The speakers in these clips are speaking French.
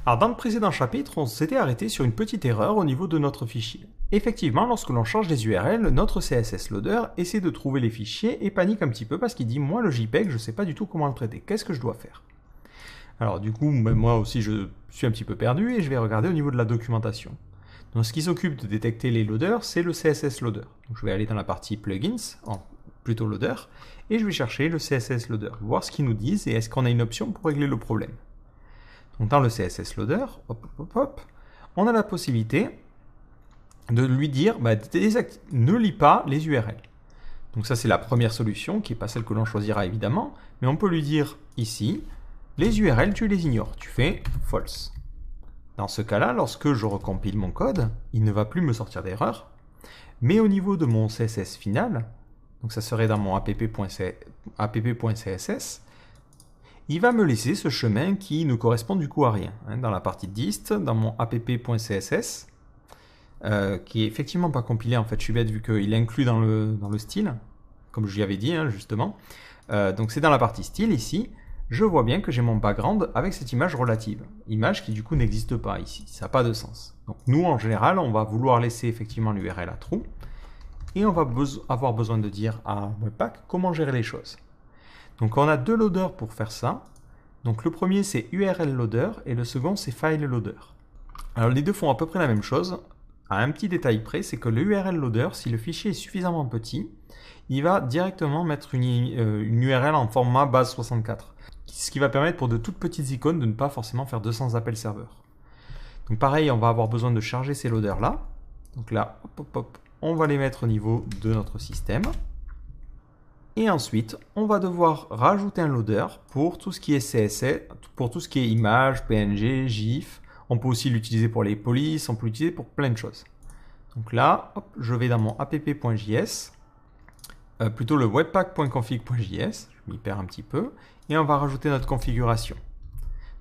Alors dans le précédent chapitre, on s'était arrêté sur une petite erreur au niveau de notre fichier. Effectivement, lorsque l'on change des URL, notre CSS Loader essaie de trouver les fichiers et panique un petit peu parce qu'il dit « moi le JPEG, je ne sais pas du tout comment le traiter, qu'est-ce que je dois faire ?» Alors du coup, moi aussi je suis un petit peu perdu et je vais regarder au niveau de la documentation. Donc ce qui s'occupe de détecter les loaders, c'est le CSS Loader. Donc je vais aller dans la partie Plugins, plutôt Loader, et je vais chercher le CSS Loader, voir ce qu'ils nous disent et est-ce qu'on a une option pour régler le problème. Donc dans le CSS Loader, on a la possibilité de lui dire ne lis pas les URL. Donc ça c'est la première solution, qui n'est pas celle que l'on choisira évidemment, mais on peut lui dire ici, les URL tu les ignores, tu fais false. Dans ce cas-là, lorsque je recompile mon code, il ne va plus me sortir d'erreur, mais au niveau de mon CSS final, donc ça serait dans mon app.css, il va me laisser ce chemin qui ne correspond du coup à rien. Dans la partie dist, dans mon app.css, qui est effectivement pas compilé, en fait je suis bête vu qu'il est inclus dans le style, comme je lui avais dit justement. Donc c'est dans la partie style ici, je vois bien que j'ai mon background avec cette image relative. Image qui du coup n'existe pas ici, ça n'a pas de sens. Donc nous en général, on va vouloir laisser effectivement l'URL à true, et on va avoir besoin de dire à Webpack comment gérer les choses. Donc on a deux loaders pour faire ça. Donc le premier c'est URL loader et le second c'est file loader. Alors les deux font à peu près la même chose. À un petit détail près, c'est que le URL loader, si le fichier est suffisamment petit, il va directement mettre une URL en format base 64. Ce qui va permettre pour de toutes petites icônes de ne pas forcément faire 200 appels serveurs. Donc pareil, on va avoir besoin de charger ces loaders là. Donc là, on va les mettre au niveau de notre système. Et ensuite, on va devoir rajouter un loader pour tout ce qui est CSS, pour tout ce qui est image, PNG, GIF. On peut aussi l'utiliser pour les polices, on peut l'utiliser pour plein de choses. Donc là, je vais dans mon app.js, plutôt le webpack.config.js, je m'y perds un petit peu, et on va rajouter notre configuration.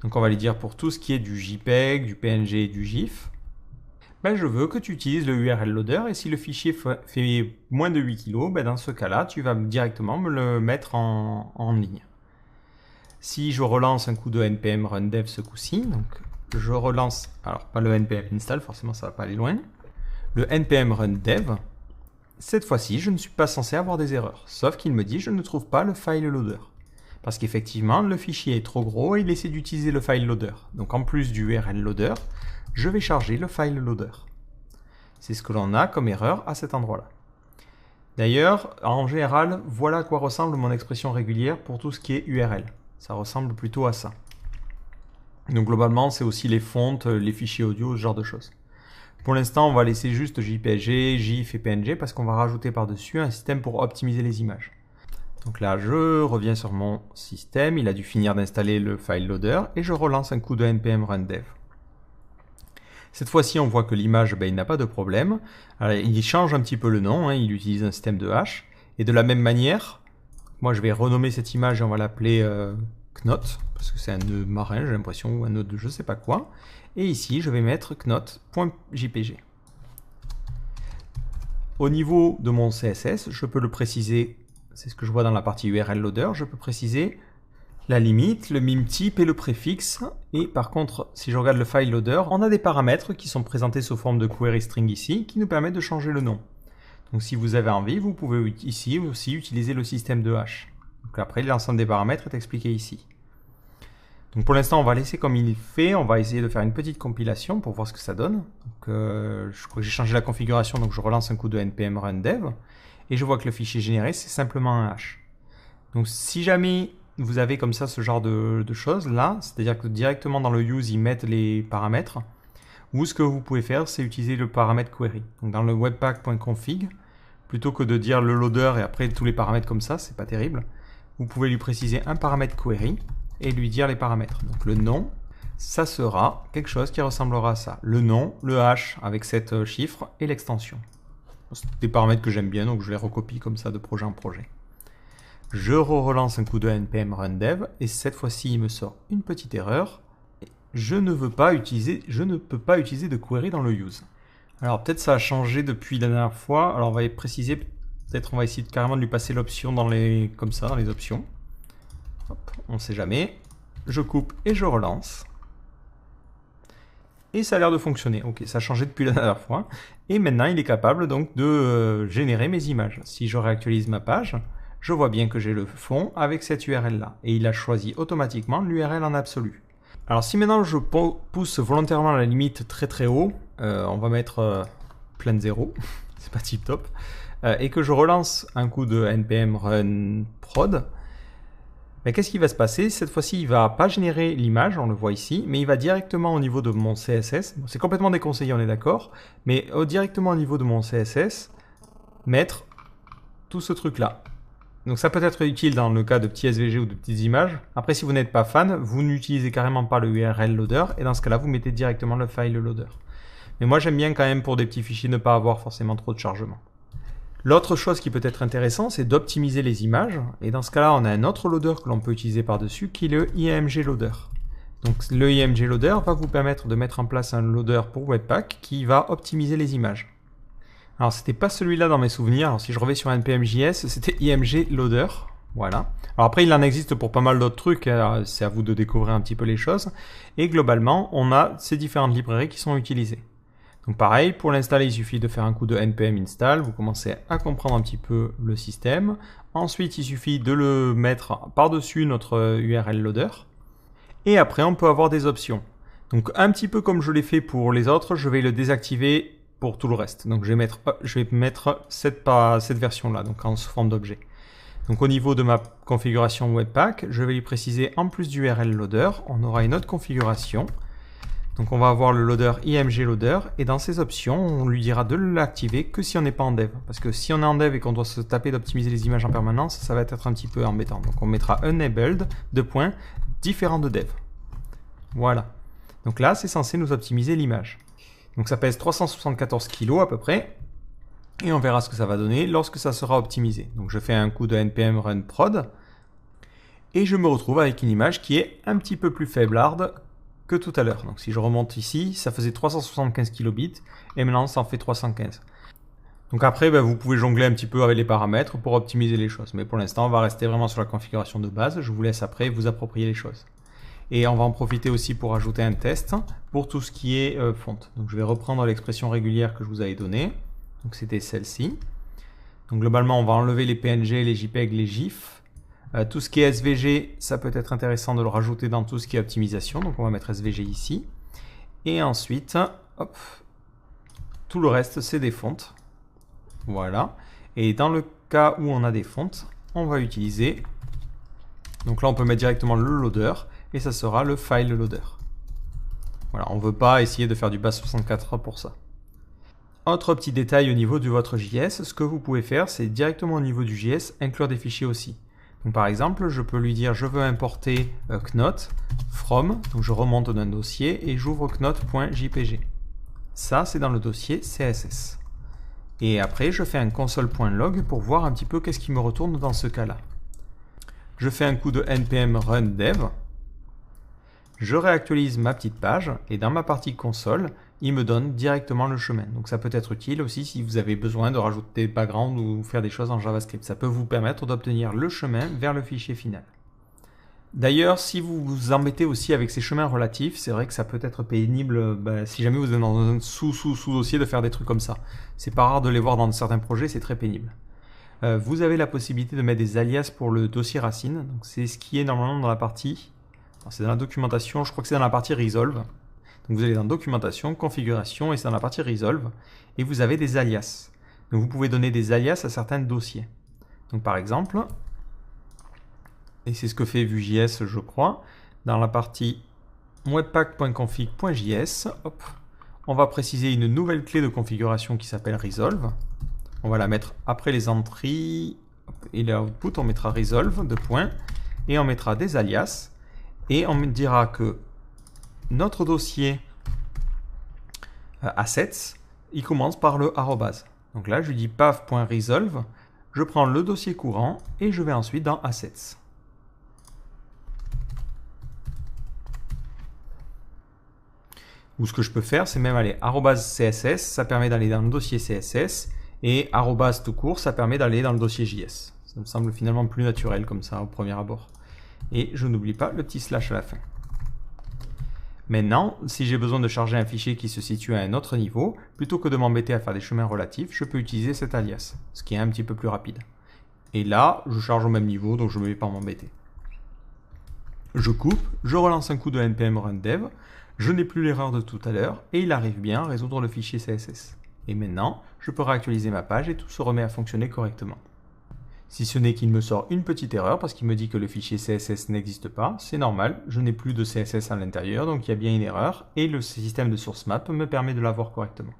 Donc on va lui dire pour tout ce qui est du JPEG, du PNG et du GIF, je veux que tu utilises le URL loader et si le fichier fait moins de 8 kg, dans ce cas-là, tu vas directement me le mettre en ligne. Si je relance un coup de npm run dev ce coup-ci, donc je relance, alors pas le npm install, forcément ça va pas aller loin, le npm run dev, cette fois-ci je ne suis pas censé avoir des erreurs, sauf qu'il me dit je ne trouve pas le file loader. Parce qu'effectivement le fichier est trop gros et il essaie d'utiliser le file loader. Donc en plus du URL loader, je vais charger le file loader. C'est ce que l'on a comme erreur à cet endroit-là. D'ailleurs, en général, voilà à quoi ressemble mon expression régulière pour tout ce qui est URL. Ça ressemble plutôt à ça. Donc globalement, c'est aussi les fontes, les fichiers audio, ce genre de choses. Pour l'instant, on va laisser juste JPG, GIF et PNG parce qu'on va rajouter par-dessus un système pour optimiser les images. Donc là, je reviens sur mon système, il a dû finir d'installer le file loader et je relance un coup de npm run dev. Cette fois-ci, on voit que l'image, il n'a pas de problème. Alors, il change un petit peu le nom, il utilise un système de hash. Et de la même manière, moi je vais renommer cette image et on va l'appeler Knot, parce que c'est un nœud marin, j'ai l'impression, ou un nœud de je sais pas quoi. Et ici, je vais mettre knot.jpg. Au niveau de mon CSS, je peux le préciser, c'est ce que je vois dans la partie URL loader, je peux préciser la limite, le meme type et le préfixe. Et par contre, si je regarde le file loader, on a des paramètres qui sont présentés sous forme de query string ici, qui nous permettent de changer le nom. Donc si vous avez envie, vous pouvez ici aussi utiliser le système de hash. Donc après, l'ensemble des paramètres est expliqué ici. Donc pour l'instant, on va laisser comme il fait. On va essayer de faire une petite compilation pour voir ce que ça donne. Donc, je crois que j'ai changé la configuration, donc je relance un coup de npm run dev. Et je vois que le fichier généré, c'est simplement un hash. Donc si jamais vous avez comme ça ce genre de choses là, c'est-à-dire que directement dans le use, ils mettent les paramètres. Ou ce que vous pouvez faire, c'est utiliser le paramètre query. Donc dans le webpack.config, plutôt que de dire le loader et après tous les paramètres comme ça, c'est pas terrible. Vous pouvez lui préciser un paramètre query et lui dire les paramètres. Donc le nom, ça sera quelque chose qui ressemblera à ça. Le nom, le hash avec 7 chiffres et l'extension. C'est des paramètres que j'aime bien, donc je les recopie comme ça de projet en projet. Je relance un coup de npm run dev et cette fois-ci il me sort une petite erreur. Je ne peux pas utiliser de query dans le use. Alors peut-être ça a changé depuis la dernière fois. Alors on va préciser, peut-être on va essayer carrément de lui passer l'option comme ça dans les options. Hop, on ne sait jamais. Je coupe et je relance. Et ça a l'air de fonctionner. Ok, ça a changé depuis la dernière fois. Et maintenant, il est capable donc de générer mes images. Si je réactualise ma page, je vois bien que j'ai le fond avec cette URL-là. Et il a choisi automatiquement l'URL en absolu. Alors si maintenant je pousse volontairement la limite très très haut, on va mettre plein de 0, c'est pas tip top, et que je relance un coup de npm run prod, mais qu'est-ce qui va se passer? Cette fois-ci, il va pas générer l'image, on le voit ici, mais il va directement au niveau de mon CSS, c'est complètement déconseillé, on est d'accord, mais directement au niveau de mon CSS, mettre tout ce truc-là. Donc ça peut être utile dans le cas de petits SVG ou de petites images. Après, si vous n'êtes pas fan, vous n'utilisez carrément pas le URL loader, et dans ce cas-là, vous mettez directement le file loader. Mais moi, j'aime bien quand même pour des petits fichiers ne pas avoir forcément trop de chargement. L'autre chose qui peut être intéressant, c'est d'optimiser les images. Et dans ce cas-là, on a un autre loader que l'on peut utiliser par-dessus, qui est le IMG loader. Donc le IMG loader va vous permettre de mettre en place un loader pour Webpack qui va optimiser les images. Alors c'était pas celui-là dans mes souvenirs. Alors si je reviens sur npm.js, c'était IMG loader. Voilà. Alors après, il en existe pour pas mal d'autres trucs. Hein. C'est à vous de découvrir un petit peu les choses. Et globalement, on a ces différentes librairies qui sont utilisées. Donc pareil, pour l'installer, il suffit de faire un coup de npm install, vous commencez à comprendre un petit peu le système. Ensuite, il suffit de le mettre par-dessus notre URL loader. Et après, on peut avoir des options. Donc un petit peu comme je l'ai fait pour les autres, je vais le désactiver pour tout le reste. Donc je vais mettre cette version-là, donc en forme d'objet. Donc au niveau de ma configuration Webpack, je vais lui préciser en plus du URL loader, on aura une autre configuration. Donc on va avoir le loader IMG loader et dans ces options, on lui dira de l'activer que si on n'est pas en dev. Parce que si on est en dev et qu'on doit se taper d'optimiser les images en permanence, ça va être un petit peu embêtant. Donc on mettra enabled, différent de dev. Voilà. Donc là, c'est censé nous optimiser l'image. Donc ça pèse 374 kg à peu près. Et on verra ce que ça va donner lorsque ça sera optimisé. Donc je fais un coup de npm run prod. Et je me retrouve avec une image qui est un petit peu plus faiblarde que tout à l'heure. Donc si je remonte ici, ça faisait 375 kilobits et maintenant ça en fait 315. Donc après, vous pouvez jongler un petit peu avec les paramètres pour optimiser les choses. Mais pour l'instant, on va rester vraiment sur la configuration de base. Je vous laisse après vous approprier les choses. Et on va en profiter aussi pour ajouter un test pour tout ce qui est fonte. Donc je vais reprendre l'expression régulière que je vous avais donnée. Donc c'était celle-ci. Donc globalement, on va enlever les PNG, les JPEG, les GIFs. Tout ce qui est SVG, ça peut être intéressant de le rajouter dans tout ce qui est optimisation. Donc on va mettre SVG ici. Et ensuite, hop, tout le reste, c'est des fontes. Voilà. Et dans le cas où on a des fontes, on va utiliser... Donc là, on peut mettre directement le loader. Et ça sera le file loader. Voilà, on ne veut pas essayer de faire du base64 pour ça. Autre petit détail au niveau de votre JS, ce que vous pouvez faire, c'est directement au niveau du JS, inclure des fichiers aussi. Donc par exemple, je peux lui dire je veux importer knot from, donc je remonte d'un dossier et j'ouvre knot.jpg. Ça, c'est dans le dossier CSS. Et après, je fais un console.log pour voir un petit peu qu'est-ce qui me retourne dans ce cas-là. Je fais un coup de npm run dev. Je réactualise ma petite page et dans ma partie console, il me donne directement le chemin. Donc ça peut être utile aussi si vous avez besoin de rajouter des backgrounds ou faire des choses en JavaScript. Ça peut vous permettre d'obtenir le chemin vers le fichier final. D'ailleurs, si vous vous embêtez aussi avec ces chemins relatifs, c'est vrai que ça peut être pénible si jamais vous êtes dans un sous-dossier de faire des trucs comme ça. C'est pas rare de les voir dans certains projets, c'est très pénible. Vous avez la possibilité de mettre des alias pour le dossier racine. Donc c'est ce qui est normalement dans la partie... C'est dans la documentation, je crois que c'est dans la partie Resolve. Donc vous allez dans Documentation, Configuration, et c'est dans la partie Resolve. Et vous avez des alias. Donc vous pouvez donner des alias à certains dossiers. Donc par exemple, et c'est ce que fait Vue.js, je crois, dans la partie webpack.config.js, on va préciser une nouvelle clé de configuration qui s'appelle Resolve. On va la mettre après les entries, et l'output, on mettra Resolve, et on mettra des alias. Et on me dira que notre dossier assets, il commence par le arrobase. Donc là, je lui dis path.resolve, je prends le dossier courant et je vais ensuite dans assets. Ou ce que je peux faire, c'est même aller @css, ça permet d'aller dans le dossier CSS, et @ tout court, ça permet d'aller dans le dossier JS. Ça me semble finalement plus naturel comme ça au premier abord. Et je n'oublie pas le petit slash à la fin. Maintenant, si j'ai besoin de charger un fichier qui se situe à un autre niveau, plutôt que de m'embêter à faire des chemins relatifs, je peux utiliser cet alias, ce qui est un petit peu plus rapide. Et là, je charge au même niveau, donc je ne vais pas m'embêter. Je coupe, je relance un coup de npm run dev, je n'ai plus l'erreur de tout à l'heure, et il arrive bien à résoudre le fichier CSS. Et maintenant, je peux réactualiser ma page et tout se remet à fonctionner correctement. Si ce n'est qu'il me sort une petite erreur parce qu'il me dit que le fichier CSS n'existe pas, c'est normal, je n'ai plus de CSS à l'intérieur, donc il y a bien une erreur, et le système de source map me permet de la voir correctement.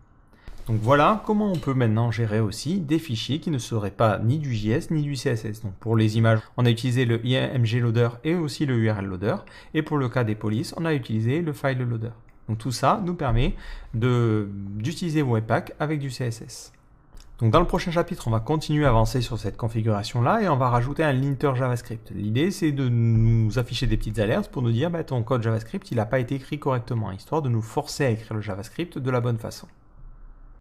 Donc voilà comment on peut maintenant gérer aussi des fichiers qui ne seraient pas ni du JS ni du CSS. Donc pour les images, on a utilisé le img loader et aussi le URL loader, et pour le cas des polices, on a utilisé le file loader. Donc tout ça nous permet d'utiliser Webpack avec du CSS. Donc dans le prochain chapitre, on va continuer à avancer sur cette configuration-là et on va rajouter un linter JavaScript. L'idée, c'est de nous afficher des petites alertes pour nous dire ton code JavaScript, il n'a pas été écrit correctement, histoire de nous forcer à écrire le JavaScript de la bonne façon.